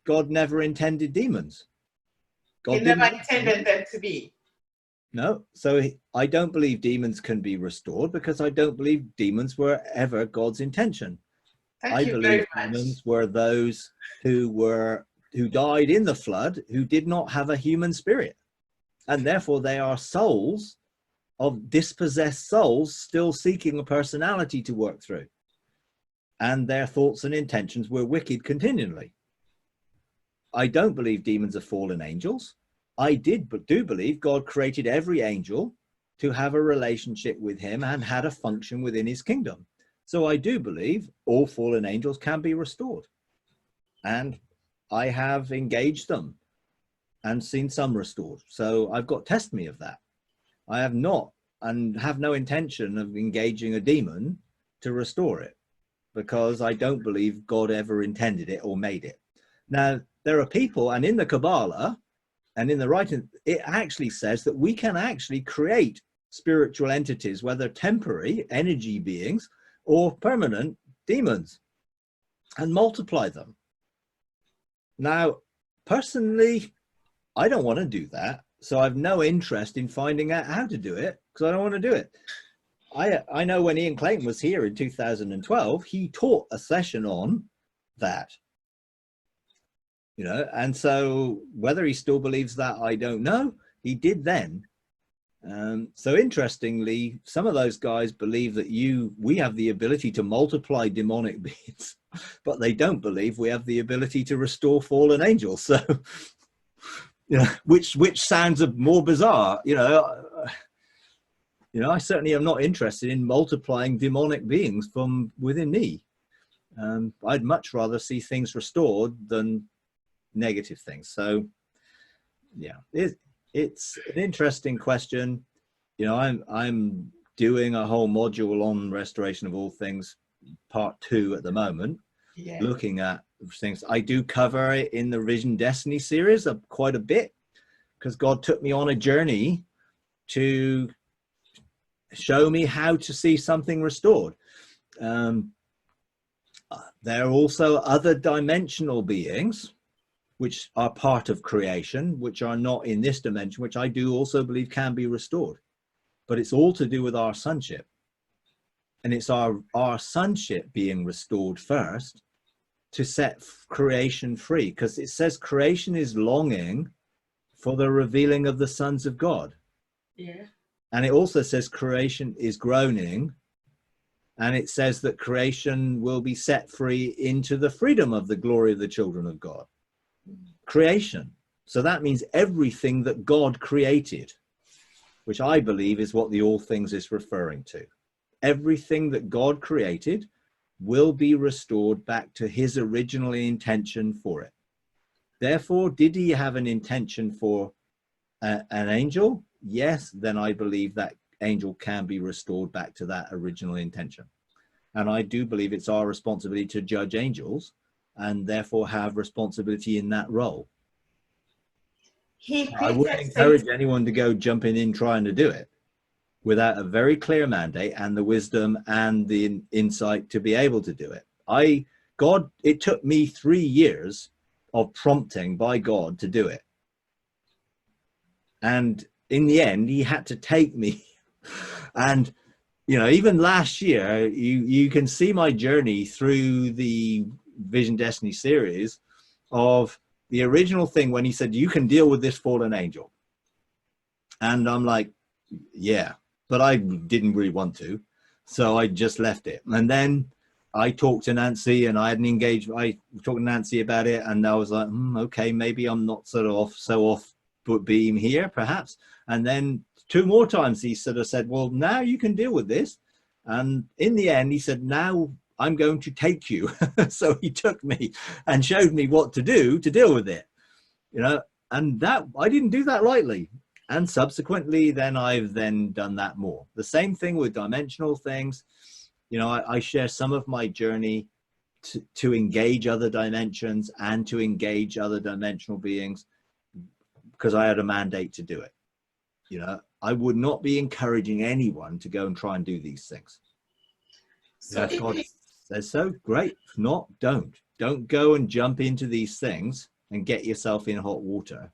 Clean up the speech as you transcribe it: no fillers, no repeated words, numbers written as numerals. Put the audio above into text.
God never intended demons. He never intended them to be. No, so I don't believe demons can be restored because I don't believe demons were ever God's intention. I believe demons were those who died in the flood, who did not have a human spirit, and therefore they are souls of dispossessed souls still seeking a personality to work through, and their thoughts and intentions were wicked continually. I don't believe demons are fallen angels. I do believe God created every angel to have a relationship with him and had a function within his kingdom. So I do believe all fallen angels can be restored. And I have engaged them and seen some restored. So I've got testimony of that. I have not and have no intention of engaging a demon to restore it, because I don't believe God ever intended it or made it. Now, there are people, and in the Kabbalah and in the writing, it actually says that we can actually create spiritual entities, whether temporary energy beings or permanent demons, and multiply them. Now, personally, I don't want to do that. So I have no interest in finding out how to do it, because I don't want to do it. I know when Ian Clayton was here in 2012, he taught a session on that. You know, and so whether he still believes that, I don't know. He did then. So interestingly, some of those guys believe that we have the ability to multiply demonic beings, but they don't believe we have the ability to restore fallen angels. So, you know, which sounds more bizarre. You know, I certainly am not interested in multiplying demonic beings from within me. I'd much rather see things restored than negative things. So yeah, it's an interesting question. You know, I'm doing a whole module on restoration of all things, part 2 at the moment. Yeah. Looking at things. I do cover it in the Vision Destiny series quite a bit, because God took me on a journey to show me how to see something restored. There are also other dimensional beings which are part of creation, which are not in this dimension, which I do also believe can be restored. But it's all to do with our sonship. And it's our sonship being restored first to set creation free, because it says creation is longing for the revealing of the sons of God. Yeah. And it also says creation is groaning, and it says that creation will be set free into the freedom of the glory of the children of God. Creation. So that means everything that God created, which I believe is what the all things is referring to. Everything that God created will be restored back to his original intention for it. Therefore, did he have an intention for an angel? Yes, then I believe that angel can be restored back to that original intention. And I do believe it's our responsibility to judge angels and therefore have responsibility in that role. I wouldn't encourage anyone to go jumping in trying to do it without a very clear mandate and the wisdom and the insight to be able to do it. It took me 3 years of prompting by God to do it. And in the end, he had to take me. And, you know, even last year, you can see my journey through the Vision Destiny series of the original thing when he said, you can deal with this fallen angel. And I'm like, yeah, but I didn't really want to. So I just left it. And then I talked to Nancy, and I had an engagement. I talked to Nancy about it, and I was like, okay, maybe I'm not so off beam here, perhaps. And then 2 more times he sort of said, well, now you can deal with this. And in the end, he said, now I'm going to take you. So he took me and showed me what to do to deal with it, you know, and that I didn't do that lightly. And subsequently, I've done that more. The same thing with dimensional things. You know, I share some of my journey to engage other dimensions and to engage other dimensional beings, because I had a mandate to do it. You know, I would not be encouraging anyone to go and try and do these things. So if God says so, great. If not, don't Don't go and jump into these things and get yourself in hot water.